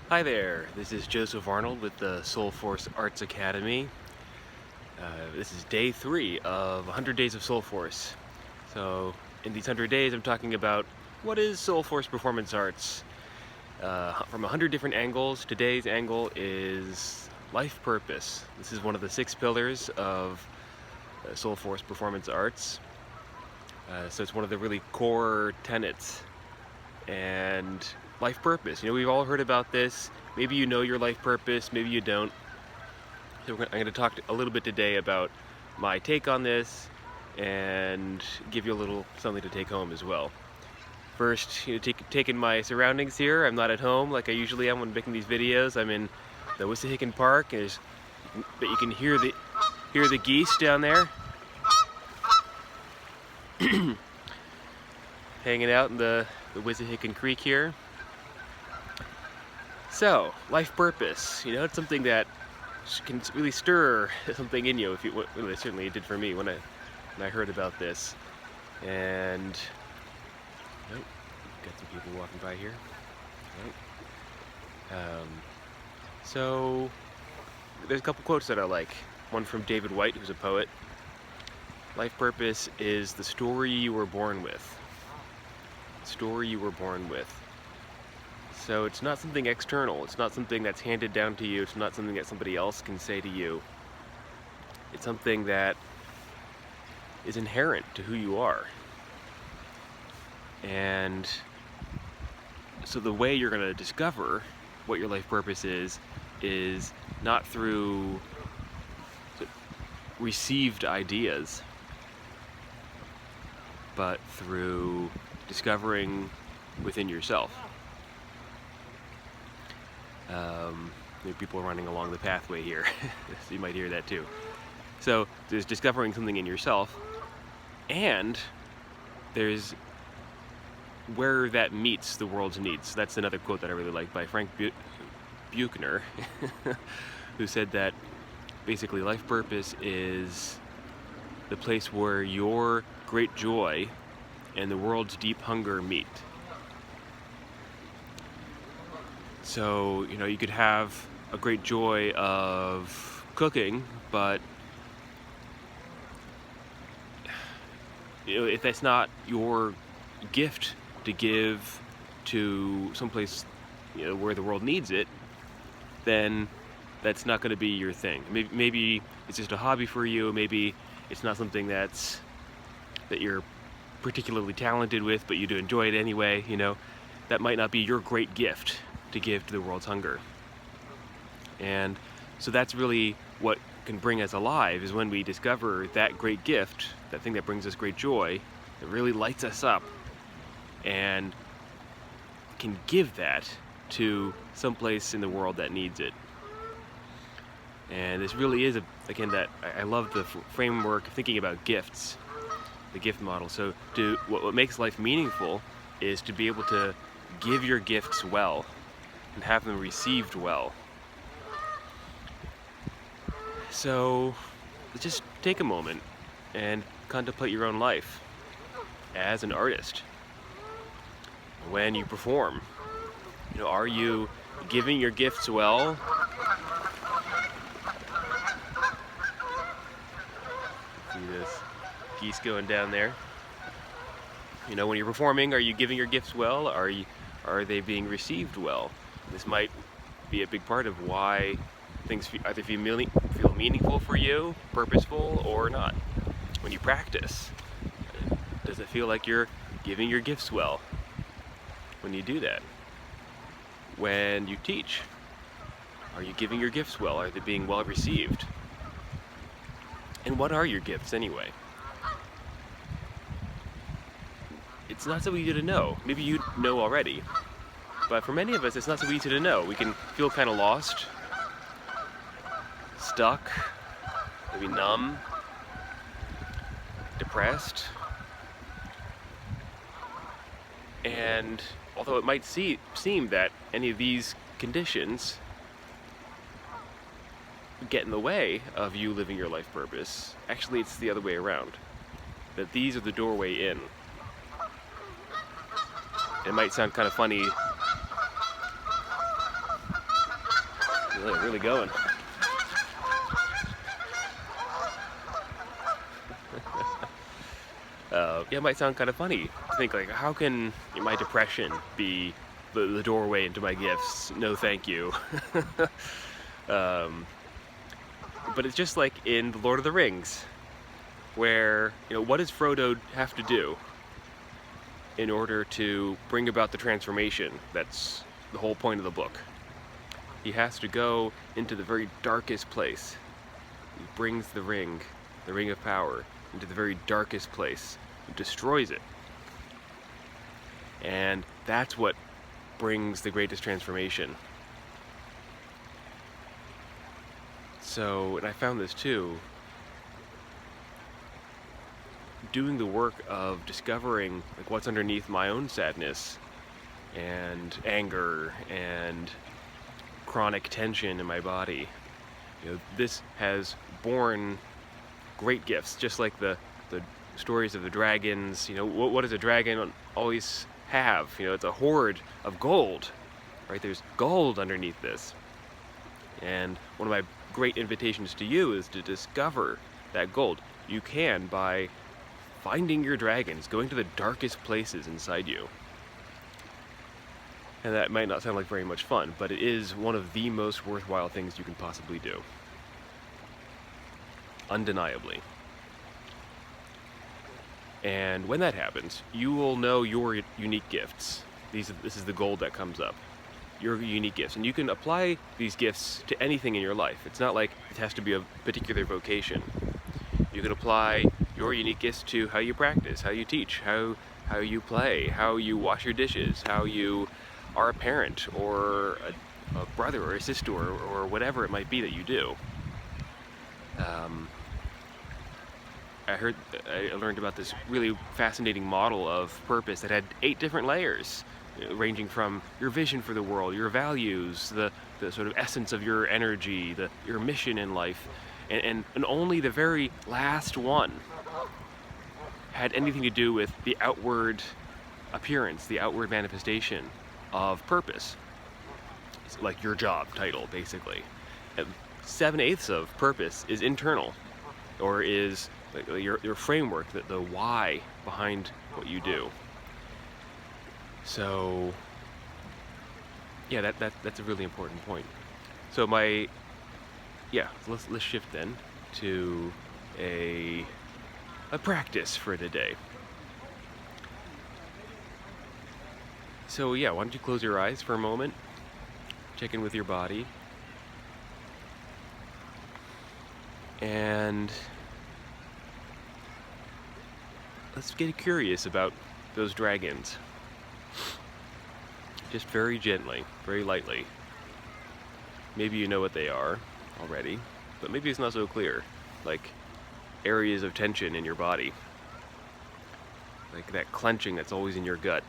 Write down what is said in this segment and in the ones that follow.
Hi there, this is Joseph Arnold with the Soulforce Arts Academy. This is day 3 of 100 Days of Soulforce. So, in these 100 days, I'm talking about what is Soulforce performance arts from 100 different angles. Today's angle is life purpose. This is one of the 6 pillars of Soulforce performance arts. So, it's one of the really core tenets. And life purpose. You know, we've all heard about this. Maybe you know your life purpose, maybe you don't. So I'm going to talk a little bit today about my take on this and give you a little something to take home as well. First, taking my surroundings here. I'm not at home like I usually am when making these videos. I'm in the Wissahickon Park, but you can hear the geese down there hanging out in the Wissahickon Creek here. So, life purpose, you know, it's something that can really stir something in you. Well, it certainly did for me when I heard about this. And nope, got some people walking by here. Nope. So there's a couple quotes that I like. One from David Whyte, who's a poet. Life purpose is the story you were born with. The story you were born with. So it's not something external, it's not something that's handed down to you, it's not something that somebody else can say to you. It's something that is inherent to who you are. And so the way you're going to discover what your life purpose is not through received ideas, but through discovering within yourself. There are people running along the pathway here, so you might hear that too. So there's discovering something in yourself, and there's where that meets the world's needs. That's another quote that I really like by Frank Buechner, who said that basically life purpose is the place where your great joy and the world's deep hunger meet. So, you know, you could have a great joy of cooking, but you know, if that's not your gift to give to someplace, you know, where the world needs it, then that's not going to be your thing. Maybe it's just a hobby for you. Maybe it's not something that you're particularly talented with, but you do enjoy it anyway. You know, that might not be your great gift to give to the world's hunger. And so that's really what can bring us alive, is when we discover that great gift, that thing that brings us great joy, that really lights us up, and can give that to someplace in the world that needs it. And this really is, again, that I love the framework of thinking about gifts, the gift model. So what makes life meaningful is to be able to give your gifts well and have them received well. So just take a moment and contemplate your own life as an artist. When you perform, you know, are you giving your gifts well? See this geese going down there. You know, when you're performing, are you giving your gifts well? Are they being received well? This might be a big part of why things either feel meaningful for you, purposeful, or not. When you practice, does it feel like you're giving your gifts well when you do that? When you teach, are you giving your gifts well? Are they being well received? And what are your gifts anyway? It's not so easy to know. Maybe you know already. But for many of us, it's not so easy to know. We can feel kind of lost, stuck, maybe numb, depressed. And although it might seem that any of these conditions get in the way of you living your life purpose, actually it's the other way around. That these are the doorway in. It might sound kind of funny Really going. Yeah, it might sound kind of funny to think, like, how can my depression be the doorway into my gifts? No, thank you. um, but it's just like in The Lord of the Rings, where, what does Frodo have to do in order to bring about the transformation? That's the whole point of the book. He has to go into the very darkest place. He brings the ring of power, into the very darkest place, and destroys it. And that's what brings the greatest transformation. So, and I found this too, doing the work of discovering like what's underneath my own sadness and anger and chronic tension in my body. This has borne great gifts, just like the stories of the dragons. What does a dragon always have? It's a hoard of gold, right? There's gold underneath this. And one of my great invitations to you is to discover that gold. You can by finding your dragons, going to the darkest places inside you. And that might not sound like very much fun, but it is one of the most worthwhile things you can possibly do. Undeniably. And when that happens, you will know your unique gifts. This is the gold that comes up. Your unique gifts. And you can apply these gifts to anything in your life. It's not like it has to be a particular vocation. You can apply your unique gifts to how you practice, how you teach, how you play, how you wash your dishes, how you are a parent or a brother or a sister or whatever it might be that you do. I learned about this really fascinating model of purpose that had 8 different layers, ranging from your vision for the world, your values, the sort of essence of your energy, your mission in life, and only the very last one had anything to do with the outward appearance, the outward manifestation of purpose. It's like your job title, basically. 7/8 of purpose is internal, or is your framework, the why behind what you do. So, yeah, that's a really important point. So let's shift then to a practice for today. So yeah, why don't you close your eyes for a moment, check in with your body, and let's get curious about those dragons. Just very gently, very lightly. Maybe you know what they are already, but maybe it's not so clear. Like areas of tension in your body. Like that clenching that's always in your gut,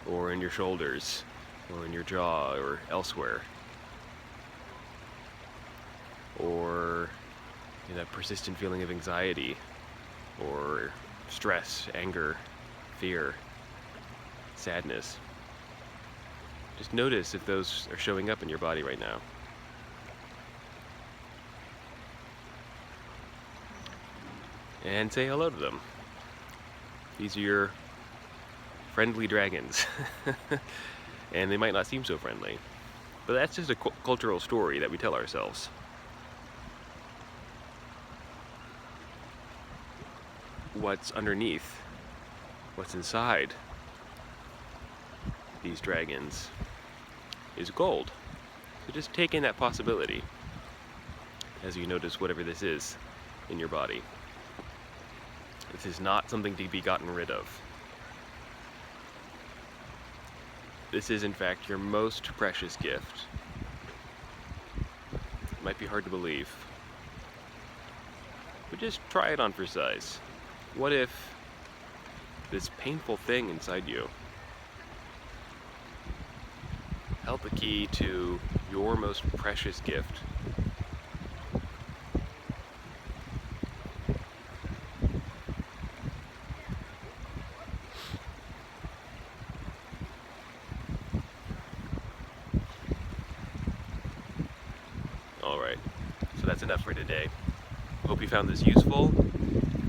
or in your shoulders, or in your jaw, or elsewhere. Or that persistent feeling of anxiety, or stress, anger, fear, sadness. Just notice if those are showing up in your body right now. And say hello to them. These are your friendly dragons. And they might not seem so friendly, but that's just a cultural story that we tell ourselves. What's underneath, what's inside these dragons is gold. So just take in that possibility as you notice whatever this is in your body. This is not something to be gotten rid of. This is, in fact, your most precious gift. It might be hard to believe, but just try it on for size. What if this painful thing inside you held the key to your most precious gift? Alright, so that's enough for today. Hope you found this useful.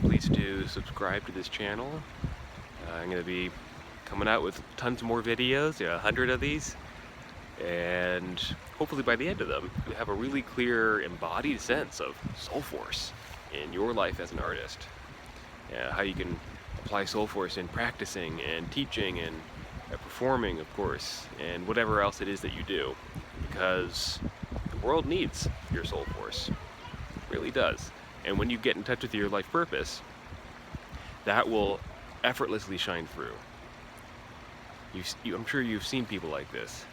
Please do subscribe to this channel. I'm going to be coming out with tons more videos, 100 of these. And hopefully by the end of them, you have a really clear, embodied sense of Soulforce in your life as an artist. How you can apply Soulforce in practicing and teaching and performing, of course, and whatever else it is that you do. Because the world needs your Soulforce. It really does. And when you get in touch with your life purpose, that will effortlessly shine through. I'm sure you've seen people like this,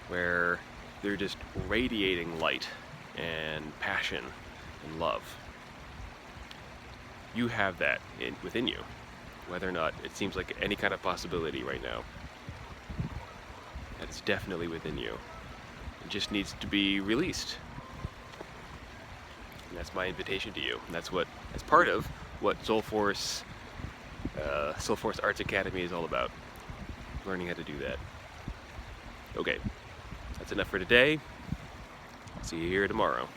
where they're just radiating light and passion and love. You have that within you, whether or not it seems like any kind of possibility right now. That's definitely within you. It just needs to be released. And that's my invitation to you. And that's part of what Soulforce Arts Academy is all about. Learning how to do that. Okay, that's enough for today. See you here tomorrow.